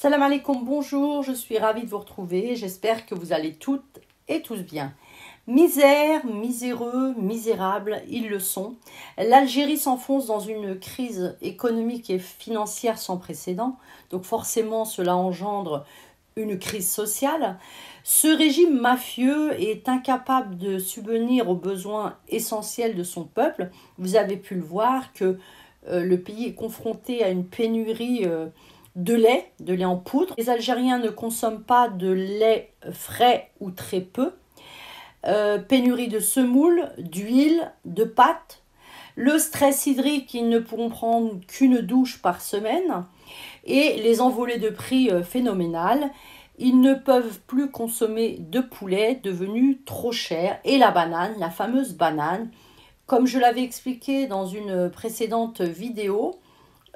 Salam alaikum, bonjour, je suis ravie de vous retrouver, j'espère que vous allez toutes et tous bien. Misère, miséreux, misérables, ils le sont. L'Algérie s'enfonce dans une crise économique et financière sans précédent, donc forcément cela engendre une crise sociale. Ce régime mafieux est incapable de subvenir aux besoins essentiels de son peuple. Vous avez pu le voir que le pays est confronté à une pénurie de lait en poudre. Les Algériens ne consomment pas de lait frais ou très peu. Pénurie de semoule, d'huile, de pâtes. Le stress hydrique, ils ne pourront prendre qu'une douche par semaine. Et les envolées de prix phénoménales. Ils ne peuvent plus consommer de poulet devenu trop cher. Et la banane, la fameuse banane, comme je l'avais expliqué dans une précédente vidéo,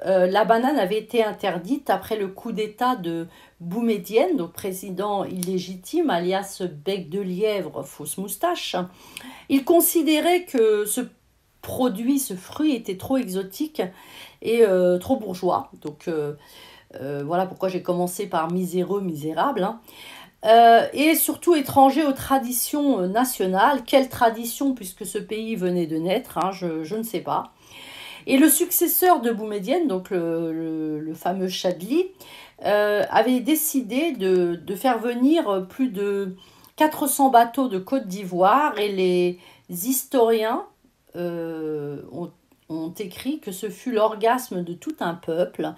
la banane avait été interdite après le coup d'État de Boumedienne, donc président illégitime, alias bec de lièvre, fausse moustache. Il considérait que ce produit, ce fruit était trop exotique et trop bourgeois. Donc voilà pourquoi j'ai commencé par miséreux, misérable. Et surtout étranger aux traditions nationales. Quelle tradition, puisque ce pays venait de naître, je ne sais pas. Et le successeur de Boumedienne, donc le fameux Chadli, avait décidé de faire venir plus de 400 bateaux de Côte d'Ivoire et les historiens ont écrit que ce fut l'orgasme de tout un peuple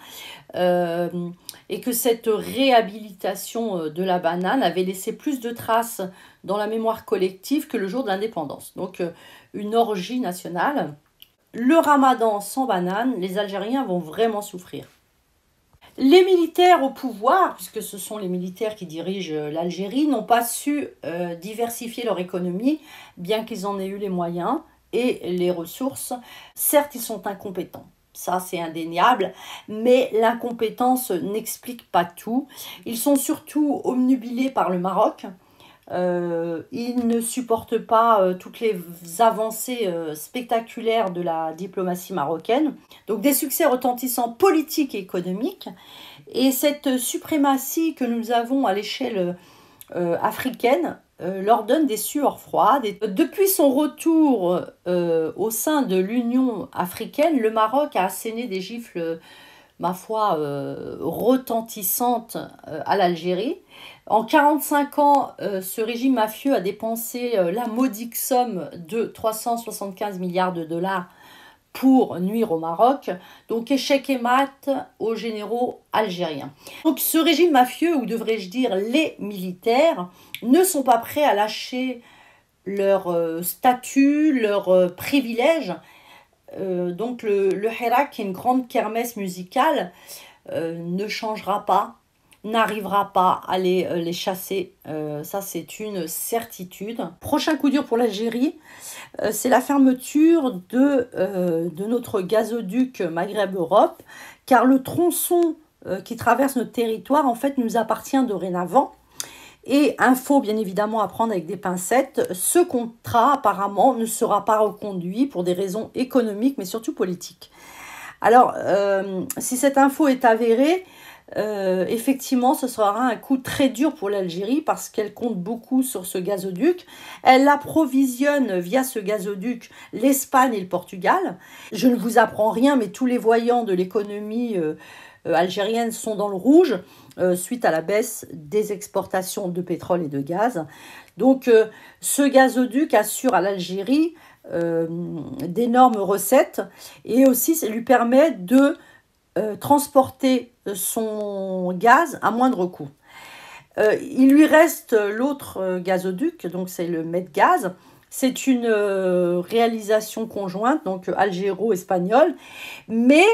et que cette réhabilitation de la banane avait laissé plus de traces dans la mémoire collective que le jour de l'indépendance. Donc une orgie nationale. Le ramadan sans banane, les Algériens vont vraiment souffrir. Les militaires au pouvoir, puisque ce sont les militaires qui dirigent l'Algérie, n'ont pas su diversifier leur économie, bien qu'ils en aient eu les moyens et les ressources. Certes, ils sont incompétents. Ça, c'est indéniable, mais l'incompétence n'explique pas tout. Ils sont surtout obnubilés par le Maroc. Ils ne supportent pas toutes les avancées spectaculaires de la diplomatie marocaine. Donc des succès retentissants politiques et économiques. Et cette suprématie que nous avons à l'échelle africaine leur donne des sueurs froides. Et depuis son retour au sein de l'Union africaine, le Maroc a asséné des gifles, ma foi, retentissantes à l'Algérie. En 45 ans, ce régime mafieux a dépensé la modique somme de 375 milliards de dollars pour nuire au Maroc. Donc échec et mat aux généraux algériens. Donc ce régime mafieux, ou devrais-je dire les militaires, ne sont pas prêts à lâcher leur statut, leurs privilèges. Donc le Hirak, qui est une grande kermesse musicale, ne changera pas, n'arrivera pas à les chasser. Ça, c'est une certitude. Prochain coup dur pour l'Algérie, c'est la fermeture de notre gazoduc Maghreb-Europe, car le tronçon qui traverse notre territoire, en fait, nous appartient dorénavant. Et info, bien évidemment, à prendre avec des pincettes, ce contrat, apparemment, ne sera pas reconduit pour des raisons économiques, mais surtout politiques. Alors, si cette info est avérée, effectivement, ce sera un coup très dur pour l'Algérie parce qu'elle compte beaucoup sur ce gazoduc. Elle approvisionne via ce gazoduc l'Espagne et le Portugal. Je ne vous apprends rien, mais tous les voyants de l'économie algérienne sont dans le rouge suite à la baisse des exportations de pétrole et de gaz. Donc, ce gazoduc assure à l'Algérie d'énormes recettes et aussi ça lui permet de transporter son gaz à moindre coût. Il lui reste l'autre gazoduc, donc c'est le Medgaz. C'est une réalisation conjointe, donc algéro-espagnole, mais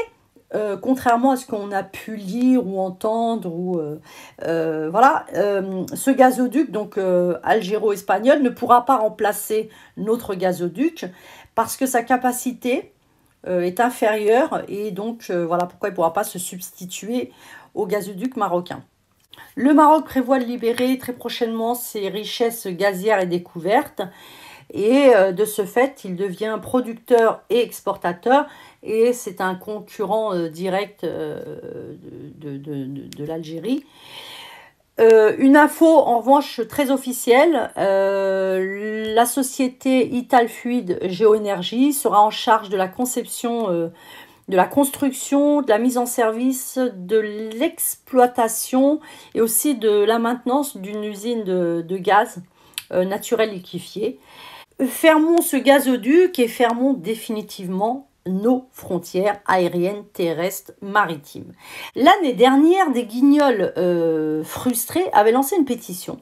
contrairement à ce qu'on a pu lire ou entendre, ce gazoduc, donc algéro-espagnol, ne pourra pas remplacer notre gazoduc parce que sa capacité est inférieure et donc voilà pourquoi il ne pourra pas se substituer au gazoduc marocain. Le Maroc prévoit de libérer très prochainement ses richesses gazières et découvertes Et de ce fait, il devient producteur et exportateur, et c'est un concurrent direct de l'Algérie. Une info en revanche très officielle, la société Italfluid Géoénergie sera en charge de la conception, de la construction, de la mise en service, de l'exploitation et aussi de la maintenance d'une usine de gaz naturel liquéfié. Fermons ce gazoduc et fermons définitivement nos frontières aériennes, terrestres, maritimes. L'année dernière, des guignols frustrés avaient lancé une pétition.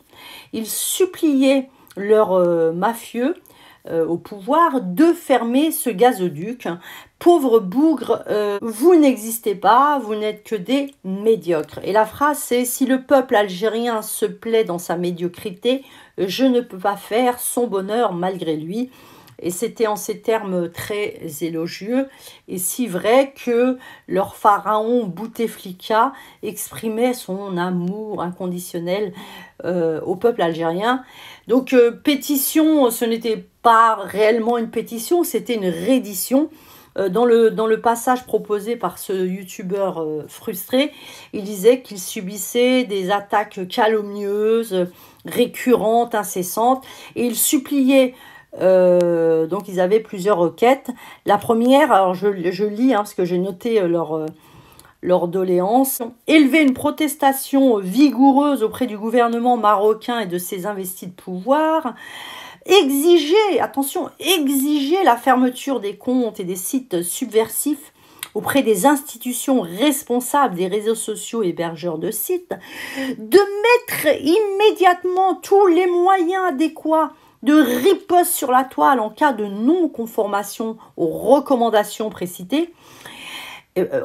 Ils suppliaient leurs mafieux au pouvoir de fermer ce gazoduc. Pauvres bougres, vous n'existez pas, vous n'êtes que des médiocres. Et la phrase c'est: si le peuple algérien se plaît dans sa médiocrité, je ne peux pas faire son bonheur malgré lui. Et c'était en ces termes très élogieux et si vrai que leur pharaon Bouteflika exprimait son amour inconditionnel au peuple algérien. Donc pétition, ce n'était pas réellement une pétition, c'était une reddition. Dans le passage proposé par ce youtubeur frustré, il disait qu'il subissait des attaques calomnieuses, récurrentes, incessantes, et il suppliait. Donc ils avaient plusieurs requêtes. La première, alors je lis parce que j'ai noté leur doléance: élever une protestation vigoureuse auprès du gouvernement marocain et de ses investis de pouvoir. Exiger, attention, exiger la fermeture des comptes et des sites subversifs auprès des institutions responsables des réseaux sociaux hébergeurs de sites, de mettre immédiatement tous les moyens adéquats de riposte sur la toile en cas de non-conformation aux recommandations précitées.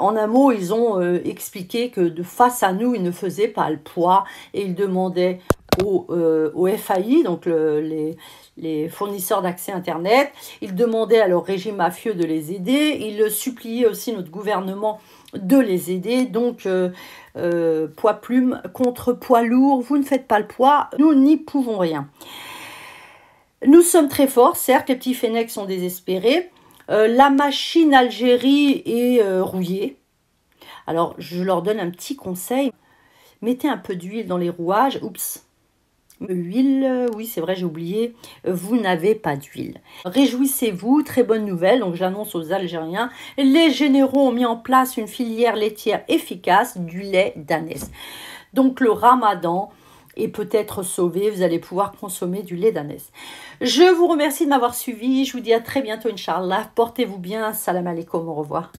En un mot, ils ont expliqué que de face à nous, ils ne faisaient pas le poids et ils demandaient au FAI, donc les fournisseurs d'accès Internet, ils demandaient à leur régime mafieux de les aider, ils suppliaient aussi notre gouvernement de les aider. Donc, poids plume contre poids lourd, vous ne faites pas le poids, nous n'y pouvons rien. Nous sommes très forts, certes, les petits fennecs sont désespérés. La machine Algérie est rouillée. Alors, je leur donne un petit conseil. Mettez un peu d'huile dans les rouages. Oups. Huile, oui, c'est vrai, j'ai oublié. Vous n'avez pas d'huile. Réjouissez-vous, très bonne nouvelle. Donc, j'annonce aux Algériens. Les généraux ont mis en place une filière laitière efficace du lait d'ânesse. Donc, le ramadan et peut-être sauvé, vous allez pouvoir consommer du lait d'ânesse. Je vous remercie de m'avoir suivi, je vous dis à très bientôt, Inch'Allah. Portez-vous bien, salam alaikum, au revoir.